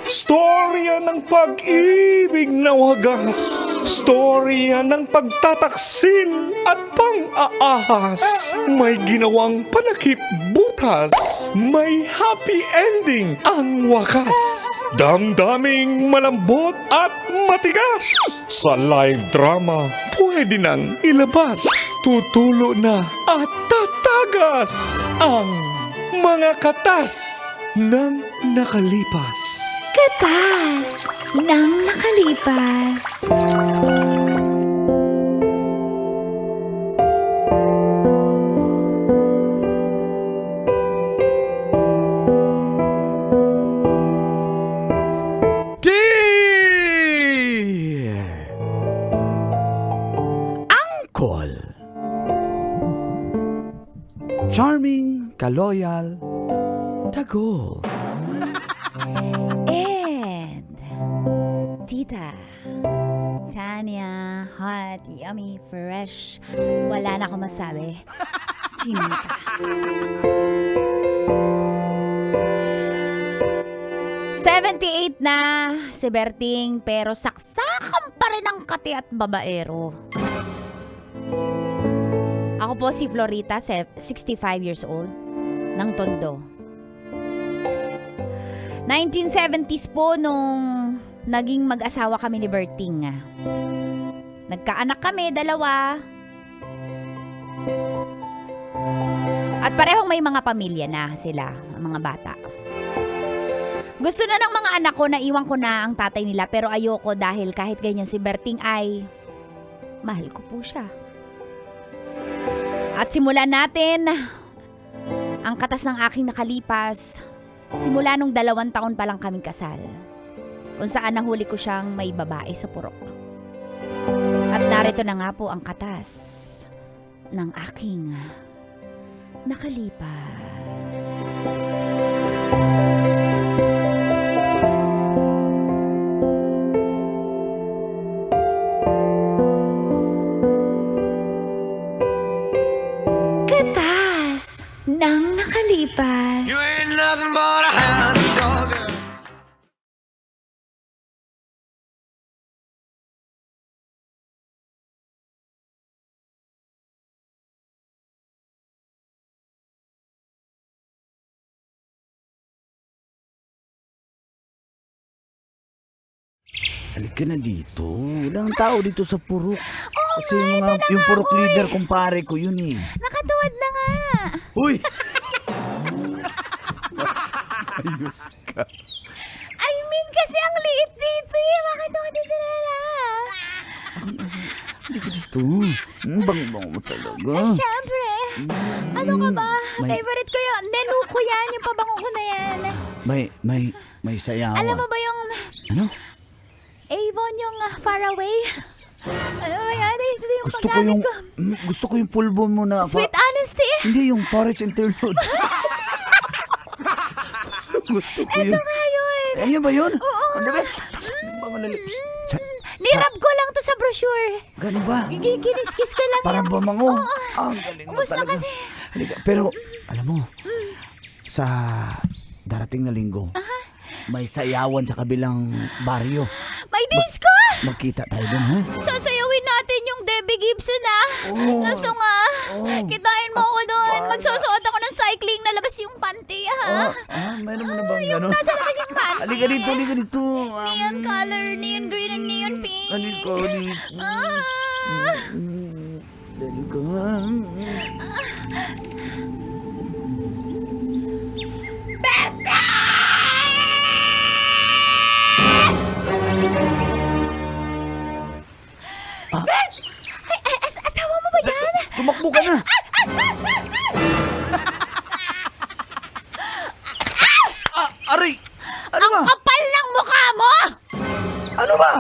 Storya ng pag-ibig na wagas. Storya ng pagtataksil at pang-aahas. May ginawang panakip butas. May happy ending ang wakas. Damdaming malambot at matigas. Sa live drama, pwede nang ilabas. Tutulo na at tatagas ang mga katas ng nakalipas. Katas ng nakalipas. Dear Uncle, charming, kaloyal, Tagol. And Tita Tanya, hot, yummy, fresh. Wala na akong masabi. Chinita. "78 na si Berting, pero saksakan pa rin ang kati at babaero." Ako po si Florita, 65 years old, ng Tondo. 1970s po nung naging mag-asawa kami ni Berting. Nagkaanak kami, 2. At parehong may mga pamilya na sila, ang mga bata. Gusto na ng mga anak ko na iwan ko na ang tatay nila, pero ayoko dahil kahit ganyan si Berting ay mahal ko po siya. At simulan natin ang katas ng aking nakalipas. Simula nung 2 taon pa lang kaming kasal, kung saan nahuli ko siyang may babae sa purok. At narito na nga po ang katas ng aking nakalipas. Katas ng nakalipas. You ain't nothing but a hound dog. Halika na dito. Walang tao dito sa purok. Kasi yung purok leader, kumpare ko yun eh. Nakatuwad na nga. Uy! Ayos ka. I mean, kasi ang liit dito eh. Bakit ako dito na lang? Hindi ko dito. Bang-bang mo talaga. Siyempre. Ano ka ba? Favorite ko yun. Nenu ko yan. Yung pabango ko na yan. May sayawan. Alam mo ba yung Ano? Avon, yung Far Away? Ano ba yan? Ito yung Gusto ko gusto ko yung pulbo mo na... Sweet Honesty. Hindi, yung Forest Interlude. gusto ko yun. Ito nga yun. Ayun ba yun? Oo. Ano ba? Nirab ko lang to sa brochure. Gano'n ba? Kinis-kiss ko lang Parang yan. bamango. Oo. Ang galing mo Gusto talaga. kasi. Halika. Pero, alam mo, sa darating na linggo, may sayawan sa kabilang baryo. May disco! Magkita tayo dun, ha? Sasayawin natin yung Debbie Gibson, Oo. Kaso nga, kitain mo ako doon. Magsusuot ako ng cycling na labas yung panty, ha? Mayroon mo na bang gano'n? Nasa labas yung panty. Halika dito. Neon color, neon green, and neon pink. Halika dito. Halika. Asawa mo ba yan? Tumakbo ka na. Aray! Ano ba? Kapal ng mukha mo! Ano ba?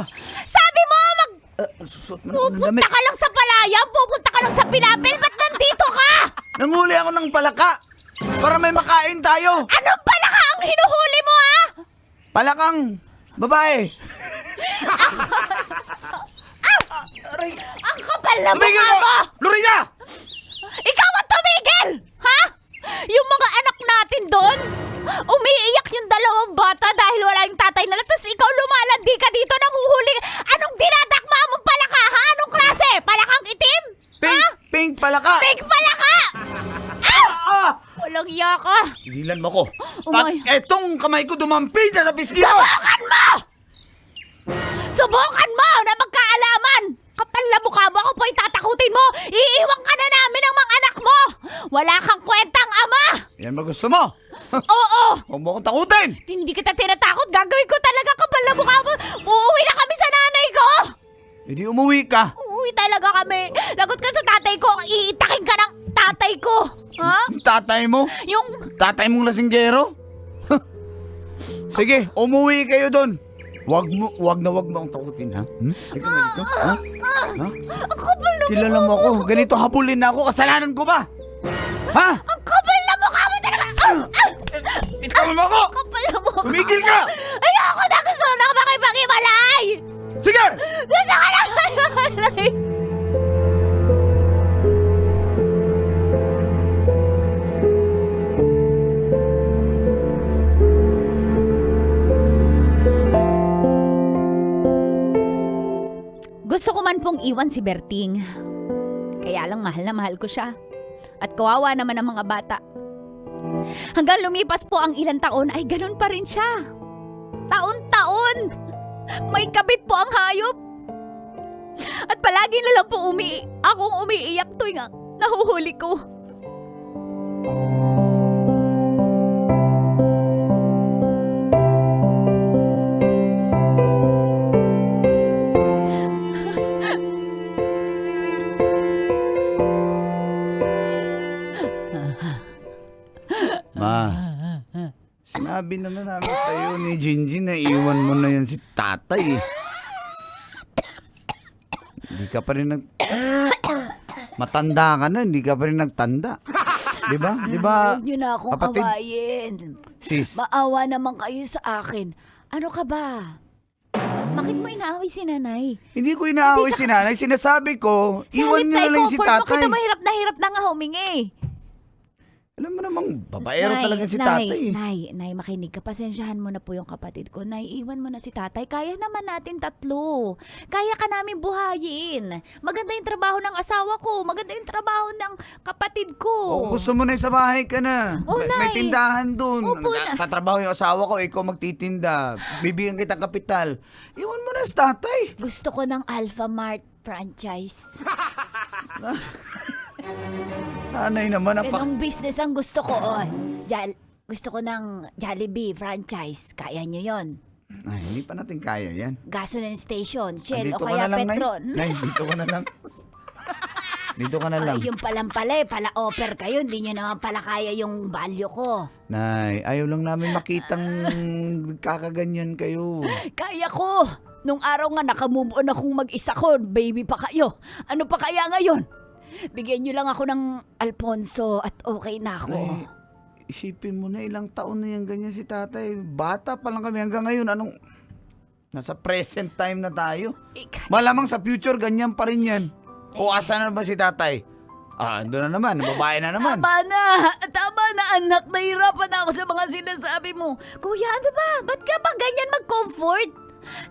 Sabi mo, Susot mo na ako ng damit. pupunta ka lang sa palayan, pupunta ka lang sa Pilapil, ba't nandito ka? Nanguli ako ng palaka para may makain tayo. Anong palaka ang hinuhuli mo, ha? Palakang babae. Aray! Ang kapal na Tumigil mukha mo! mo! Lorena! Ikaw ang tumigil! Ha? Yung mga anak natin doon, umiiyak yung 2 bata dahil wala ka! Tigilan mo ko. Umay. Etong kamay ko dumampi dyan sa pisngi mo! Subukan mo! Subukan mo na magkaalaman! Kapal na mukha mo, ako po itatakutin mo! Iiwan ka na namin ng mga anak mo! Wala kang kwentang ama! Yan ba gusto mo? Oo! Huwag mo akong takutin! Hindi kita tinatakot, gagawin ko talaga, kapal na mukha mo! Uuwi na kami sa nanay ko! Hindi umuwi ka. Uuwi talaga kami! Lagot ka sa tatay ko, iitakin ka ng tatay ko! Ha? Yung tatay mo? Yung... Tatay mong lasinggero? Sige, umuwi kayo doon. Wag na wag mo akong takutin, ha? Halika na dito, ha? Ha? Ang kapal na Kilala mo ako. Ganito habulin na ako. Kasalanan ko ba? Ha? Ang kapal na mukha mo talaga! Bitawan mo ako! Kapal na mukha! Tumigil ka! Ayoko na, gusto na makipag-ibalay! Sige! Gusto ka na makipag-ibalay! Gusto ko man pong iwan si Berting. Kaya lang mahal na mahal ko siya. At kawawa naman ang mga bata. Hanggang lumipas po ang ilang taon ay ganun pa rin siya. Taon-taon! May kabit po ang hayop. At palagi na lang po akong umiiyak tuwing nahuhuli ko. Ma, sinabi naman namin sa'yo ni Jinji na iwan mo na yan si tatay. Hindi ka pa rin matanda ka na, hindi ka pa rin nagtanda. Diba? Diba? Huwag niyo na akong kapatid? awayin. Sis, Maawa naman kayo sa akin. Ano ka ba? Bakit mo inaaway si nanay? hindi ko inaaway si nanay. Sinasabi ko, iwan niyo na lang si tatay. Bakit mahirap na hirap na nga humingi? Alam mo namang, babaero talaga si tatay. Nay, makinig ka. Pasensyahan mo na po yung kapatid ko. Nay, iwan mo na si tatay. Kaya naman natin tatlo. Kaya ka namin buhayin. Maganda yung trabaho ng asawa ko. Maganda yung trabaho ng kapatid ko. O, gusto mo na sa bahay ka na. Oh, May Nay. tindahan dun. Opo, na. Tatrabaho yung asawa ko, ikaw magtitinda. Bibigyan kita kapital. Iwan mo na si tatay. Gusto ko ng Alpha Mart franchise. Nanay naman, Ganong business ang gusto ko. Oh. Gusto ko ng Jollibee franchise. Kaya nyo yon. Ay, hindi pa natin kaya yan. Gasoline station, Shell Andito o ka kaya na lang, Petron. Nay, dito ka na lang. Dito ka na lang. Ay, yung palang pala pala-offer kayo. Hindi nyo naman pala kaya yung value ko. Nay, ayaw lang namin makitang kakaganyan kayo. Kaya ko. Nung araw nga nakamove on akong mag-isa ko. Baby pa kayo. Ano pa kaya ngayon? Bigyan nyo lang ako ng Alfonso at okay na ako. Nay, isipin mo na ilang taon na yan ganyan si tatay. Bata pa lang kami hanggang ngayon. Anong... Nasa present time na tayo. Malamang sa future ganyan pa rin yan. O asa na ba si tatay? Ando na naman. Babae na naman. Tama na anak. Nahirapan ako sa mga sinasabi mo. Kuya, ano ba? Ba't ka ba ganyan mag-comfort?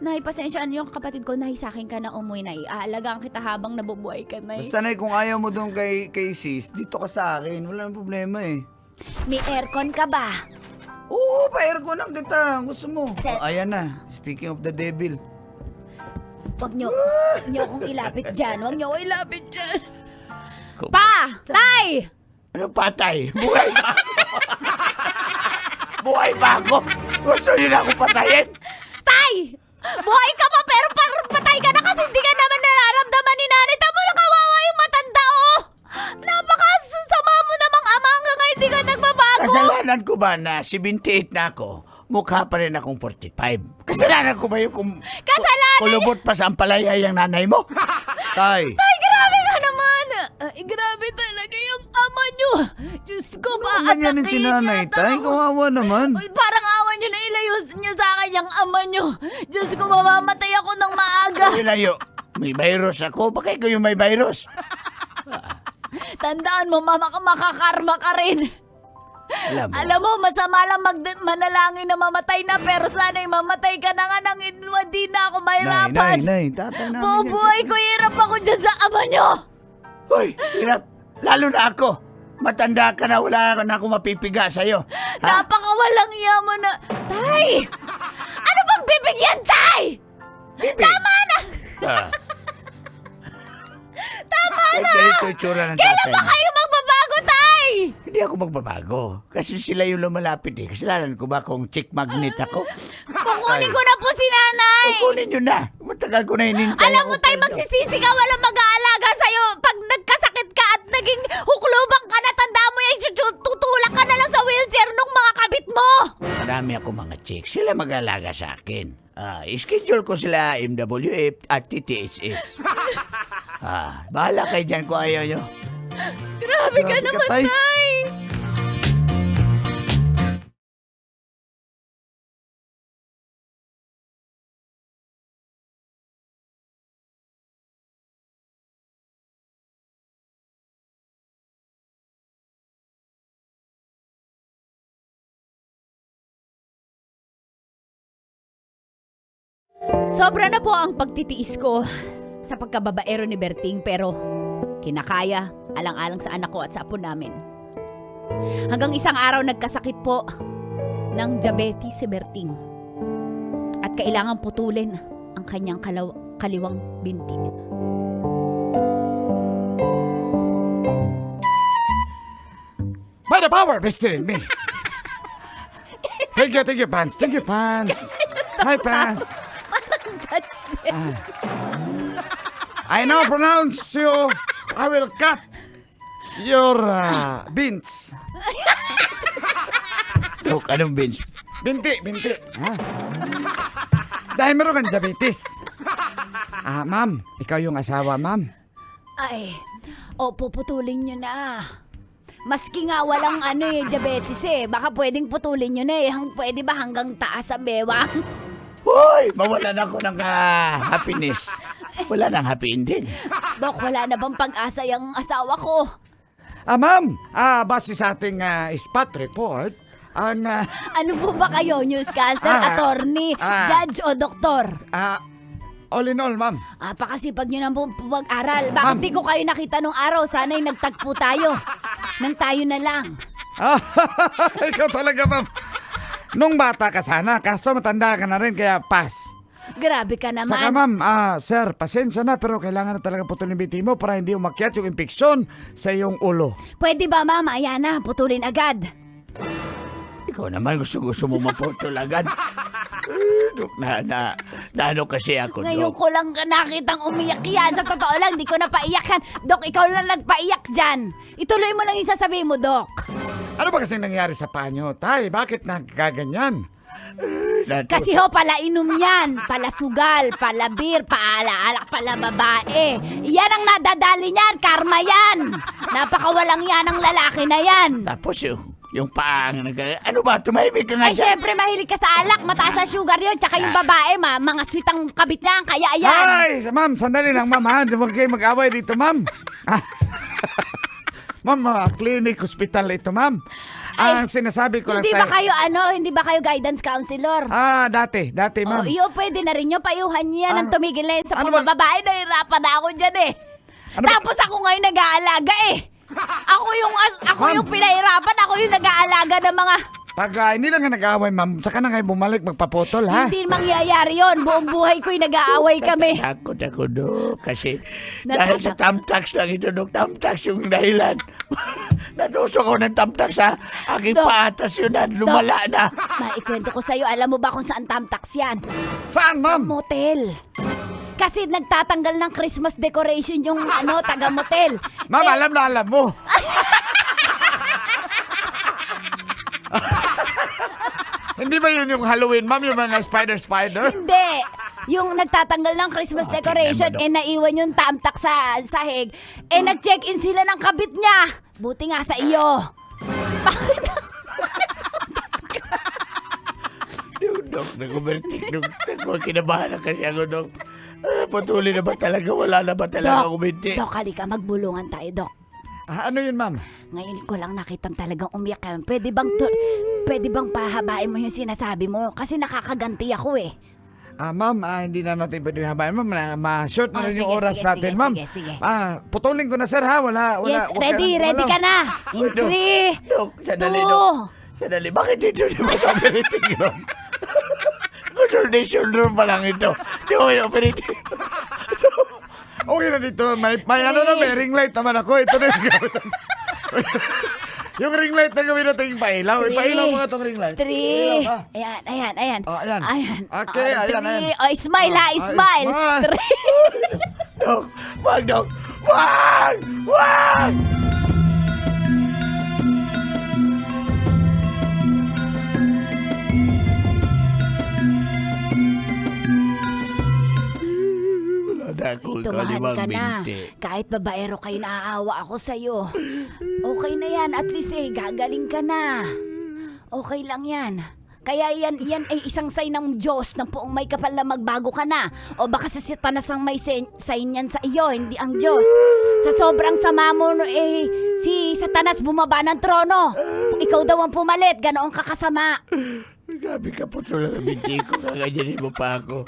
Nay, pasensyaan yung kapatid ko, Nay, sa akin ka na umuwi, Nay. Aalagaan kita habang nabubuhay ka, Nay. Basta Nay, kung ayaw mo doon kay sis, dito ka sa akin. Wala nang problema eh. May aircon ka ba? Oo, pa-aircon lang kita. Gusto mo. Sir. Ayan na. Speaking of the devil. Huwag nyo akong ilapit dyan. Huwag nyo akong ilapit dyan. Kung- Pa! Tay! Ano patay? Buhay pa ako. Buhay pa ako. Gusto niyo na ako patayin? Tay! Buhay ka pa pero patay ka na kasi hindi ka naman nararamdaman ni nanay. Tamo na kawawa yung matanda, oh! Napakasama mo namang ama hanggang ngayon hindi ka nagbabago. Kasalanan ko ba na 78 na ako? Mukha pa rin akong 45. Kasalanan ko ba yung Kasalanan! kulubot pa sa ampalaya yung nanay mo? Tay. Tay, grabe ka naman! Grabe talaga yung ama nyo! Diyos ko, Ganyan din si nanay, tay. Kawawa naman. Parang awa nyo na ilayos nyo sa akin yung ama nyo. Diyos ko, mamamatay ako ng maaga. Ilayo. May virus ako. Baka ikaw yung may virus. Tandaan mo, makakarma ka rin. Alam mo. Masama lang manalangin na mamatay na, pero sana'y mamatay ka na nga nang hindi na ako mahirapan. Nay. Tatay namin yan. Bubuhay ko, hirap ako dyan sa ama nyo. Hoy, hirap. Lalo na ako. Matanda ka na, wala na akong mapipiga sa'yo. Ha? Napakawalang yaman na... Tay! Ano bang bibigyan, Tay? Bibig. Tama na! Tama na! Ganito yung tsura ng Kailan tatay ba mo. kayo magbabago, Tay? Hindi ako magbabago. Kasi sila yung lumalapit eh. Kasalanan ko ba kung chick magnet ako? Kukunin ko na po si nanay! Kukunin nyo na. Matagal ko na hinintay. Alam mo, ako, Tay, pero- magsisisi ka, walang mag-aalaga sa'yo. Pag nagkasakit ka at naging huklubang ka na, tandaan mo yan, tutulak ka na lang sa wheelchair nung mga kabit mo. Marami ako mga chicks. Sila mag-alaga sa akin. Schedule ko sila MWF at TTHS. Bahala kayo dyan kung ayaw nyo. Grabe ka naman, Tay. Tay. Sobra na po ang pagtitiis ko sa pagkababaero ni Berting, pero kinakaya alang-alang sa anak ko at sa apo namin. Hanggang isang araw nagkasakit po ng diabetes si Berting at kailangan putulin ang kanyang kaliwang binti. By the power vested in me. Thank you, Pants. Thank you, Pants. Hi, Pants. Parang judge din. I now pronounce you. I will cut your beans. Dok, anong beans? Binti. Ha? Dahil meron kang diabetes. Ma'am, ikaw yung asawa, ma'am. Ay, puputulin nyo na. Maski nga walang diabetes baka pwedeng putulin nyo na pwede ba hanggang taas ang bewang? Hoy, mawalan ako ng happiness. Wala nang happy ending. Dok, wala na bang pag-asa yung asawa ko? Ma'am, base sa ating spot report, ang Ano po ba kayo, newscaster, attorney, judge o doktor? all in all, ma'am. Pakasipag nyo na po pag-aral. Bakit Ma'am. di ko kayo nakita nung araw? Sana'y nagtagpo tayo. Nang tayo na lang. Ikaw talaga, ma'am. Nung bata ka sana, kaso matanda ka na rin, kaya pass. Grabe ka naman. Saka ma'am, sir, pasensya na pero kailangan na talaga putulin yung biti mo para hindi umakyat yung infeksyon sa iyong ulo. Pwede ba, ma'am? Ayan na, putulin agad. Ikaw naman gusto mo maputol agad. Dok, na ano kasi ako, Ngayon Dok. ko lang nakitang umiyak yan. Sa totoo lang, di ko na paiyak yan. Dok, ikaw lang nagpaiyak dyan. Ituloy mo lang yung sasabihin mo, Dok. Ano ba kasi nangyari sa panyo, tay? Bakit nagkaganyan? Kasi ho, pala inom yan. Pala sugal, pala beer, paala-alak, pala babae. Yan ang nadadali niyan, karma yan. Napakawalang yan ang lalaki na yan. Tapos yung paang ano ba, tumahimik ka nga Ay, dyan. syempre, mahilig ka sa alak. Mataas sa sugar yun. Tsaka yung babae, mga sweet ang kabit niyan. Kaya ayan. Ay, ma'am, sandali lang, ma'am, ha? Huwag kayo mag-away dito, ma'am. Ma'am, clinic, hospital ito, ma'am. Ang sinasabi ko lang Hindi ba kayo guidance counselor? Dati, ma'am. Iyo, pwede na rin yun. Payuhan niya ng tumigil na yun sa ano ba- pagbabae. Nahirapan na ako dyan Ano ba- Tapos ako ngayon nag-aalaga Ako Ma'am. yung pinahirapan. Ako yung nag-aalaga ng mga... Pag hindi lang nga nag-away, ma'am, saka na kayo bumalik magpaputol, ha? Hindi mangyayari yon. Buong buhay ko'y nag-aaway kami. Takot ako, Dok, kasi Natakot. dahil sa tamtax lang ito, Dok. Tamtax yung dahilan. Natusok ko ng tamtax sa aking Dok. patas yun na lumala na. Maikwento ko sa'yo. Alam mo ba kung saan tamtax yan? Saan, ma'am? Motel. Kasi nagtatanggal ng Christmas decoration yung taga-motel. Ma'am, alam mo. Hindi ba yun yung Halloween, ma'am? Yung mga spider? Hindi. Yung nagtatanggal ng Christmas decoration, tingnan mo, naiwan yung tamtak sa sahig. Nag-check-in sila ng kabit niya. Buti nga sa iyo. Dok, nag-overtake. Kinabahan na kasi ako, Dok. Patuloy na ba talaga? Wala na ba talaga kumiti? Dok, halika, magbulungan tayo, Dok. Ano yun, ma'am? Ngayon ko lang nakitang talagang umiyak ka. Pwede bang pahabain mo yung sinasabi mo? Kasi nakakaganti ako Ma'am, hindi na natin pwede habayan, ma'am. Ma-short na rin yung sige, oras sige, natin, sige, ma'am. sige, sige. Putulin ko na, sir, ha? Wala, Yes, wag ready gumalaw. ka na. In Dok. 3, Dok, sandali, 2. Dok. Sandali, bakit dito di ba sa operating room? Consultation room pa lang ito. Di ba may operating room? Okay na dito. May ano na, may ring light naman ako. Ito na yung gawin natin. Yung ring light na gawin natin yung pailaw. Ipailaw mo nga itong ring light. 3. Pailaw ka. Ayan. Oh, ayan. Ayan. Okay, ayan. Oh, smile ha, smile. smile. 3. Dok, wag, Dok. Wag! Wag! Wala na akong Tumahan kalimang ka na. binti. Kahit babaero kayo, naaawa ako sa'yo. Okay na yan. At least gagaling ka na. Okay lang yan. Kaya yan ay isang sign ng Diyos na poong may kapal na magbago ka na. O baka sa Satanas ang may sign yan sa iyo, hindi ang Diyos. Sa sobrang sama mo, si Satanas bumaba ng trono. Ikaw daw ang pumalit, ganoong kakasama. Grabe ka po sa lang binti ko. Kaganyanin mo pa ako.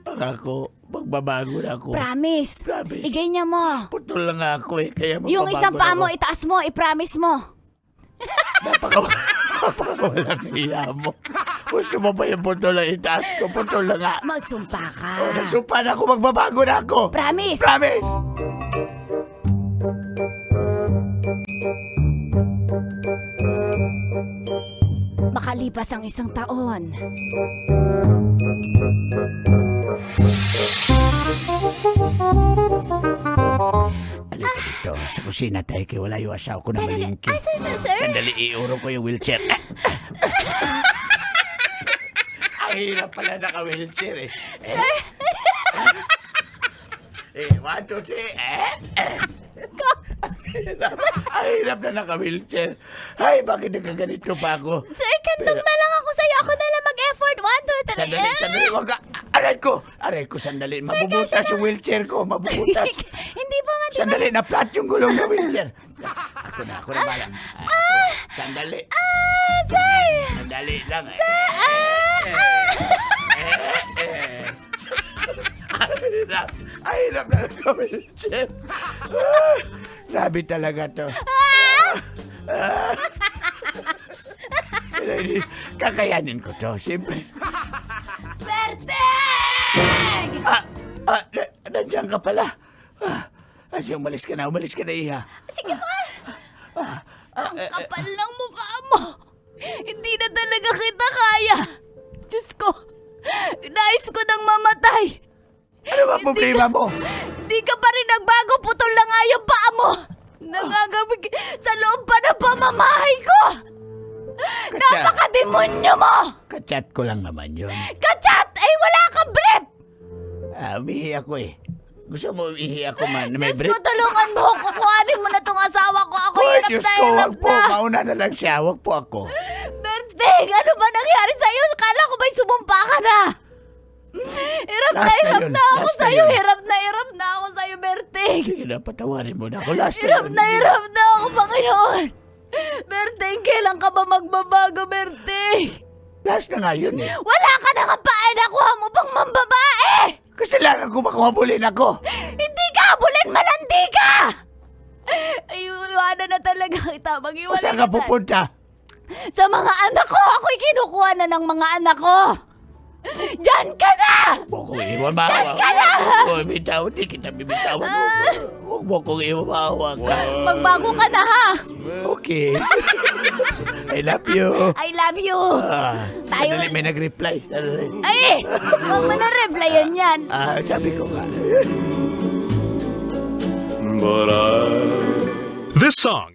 Ako, magbabago na ako. Promise. Promise. Igay niya mo. Putol lang nga ako kaya magbabago Yung isang paa mo, na ako. itaas mo, i-promise mo. Napakawalang hiya mo. Gusto mo ba yung putol lang itaas ko? Putol lang nga. Magsumpa ka. Nagsumpa na ako, magbabago na ako. Promise. Promise! Makalipas ang isang taon. Alika dito, sa kusina tayo kaya wala yung asawa ko na malingki. Sir? Sandali, iuro ko yung wheelchair. Ang hirap pala naka-wheelchair eh. Sir? 1, 2, 3. Ang hirap na naka-wheelchair. Ay, bakit nagkaganito pa ako? Sir, kandong na lang ako sa'yo. Ako na lang mag-effort. 1, 2, 3. Sandali, wag ka. Aray ko, sandali. Mabubutas yung wheelchair ko, mabubutas. Hindi pa mati. Sandali, na-flat yung gulong ng wheelchair. Ako na bala. Sandali. Sir! Sandali lang. Ay, hirap na nag-wheelchair. Grabe talaga to. Kakayanin ko to, siyempre. Berteng! Nandiyan ka pala. Kasi umalis ka na, iha. Sige pa. Ang kapal ng mukha mo. Hindi na talaga kita kaya. Diyos ko. Nais ko nang mamatay. Ano ba problema mo? Hindi ka pa rin nagbago. Putol lang nga yung paa mo. Nangagamig sa loob pa ng pamamahay ko. Napakademonyo mo. Kachat ko lang naman yun. Kachat! Ay wala kang brief! Umihi ako eh. Gusto mo umihi ako man? May Diyos ko, tulungan mo ako. Kuhanin mo na tong asawa ko. Ako Hoy, hirap Diyos na ko, hirap wag po. na. Mauna na lang siya. Wag po ako. Berting, ano ba nangyari sa'yo? Kala ko ba'y sumumpa ka na? Hirap na Last na hirap yun. na ako Last na sa'yo. yun. Hirap na ako sa'yo, Berting. Sige na, patawarin mo na ako. Last Hirap yun. na ako, Panginoon. Berting, kailan ka ba magbabago, Berting? Last na nga yun eh. Wala ka na nga pa, nakuha mo pang mambabae! Kasalanan ko makuhabulin ako. Hindi ka habulin, malandi ka! Ay, iwanan na talaga kita. O Mag-iwalay saan ka na tayo. pupunta? Sa mga anak ko! Ako'y kinukuha na ng mga anak ko! Diyan ka na! Huwag mo kong iwan maawa. Huwag mo bitaw. Di kita bibitawan mo. Huwag mo kong iwan maawa ka. Magbago ka na, ha? Okay. I love you. I love you! Tayo- Sandali, may nag-reply. Sandali. Ay! Huwag mo na-replyan yan. Sabi ko nga. This song